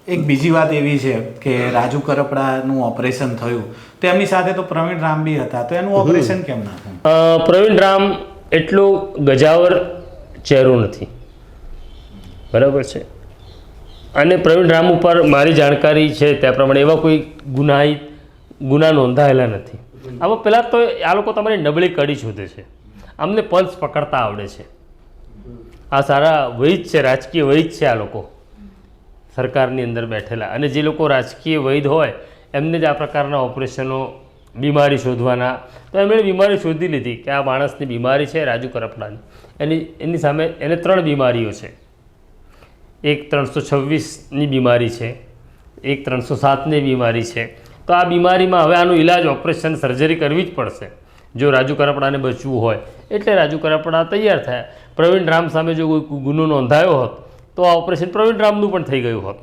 એક બીજી વાત એવી છે કે રાજુ કરપડાનું ઓપરેશન થયું તો એમની સાથે તો પ્રવીણ રામ બી હતા, તો એનું ઓપરેશન કેમ ના થયું? પ્રવીણ રામ એટલો ગજાવર ચહેરો નથી, બરાબર છે. અને પ્રવીણ રામ ઉપર મારી જાણકારી છે તે પ્રમાણે એવા કોઈ ગુના નોંધાયેલા નથી. આમાં પહેલાં તો આ લોકો તમારી નબળી કડી શોધે છે, અમને પંચ પકડતા આવડે છે. આ સારા વૈદ છે, રાજકીય વૈદ છે આ લોકો સરકારની અંદર બેઠેલા, અને જે લોકો રાજકીય વૈદ હોય એમને જ આ પ્રકારના ઓપરેશનો બીમારી શોધવાના, તો એમણે બીમારી શોધી લીધી કે આ માણસની બીમારી છે રાજુ કરપડાની. એની સામે એને 3 બીમારીઓ છે. એક 326ની બીમારી છે, એક 307ની બીમારી છે. તો આ બીમારીમાં હવે આનું ઇલાજ ઓપરેશન સર્જરી કરવી જ પડશે જો રાજુ કરપડાને બચવું હોય. એટલે રાજુ કરપડા તૈયાર થયા. પ્રવીણ રામ સામે જો કોઈ ગુનો નોંધાયો હોત તો આ ઓપરેશન પ્રવીણ રામનું પણ થઈ ગયું હોત.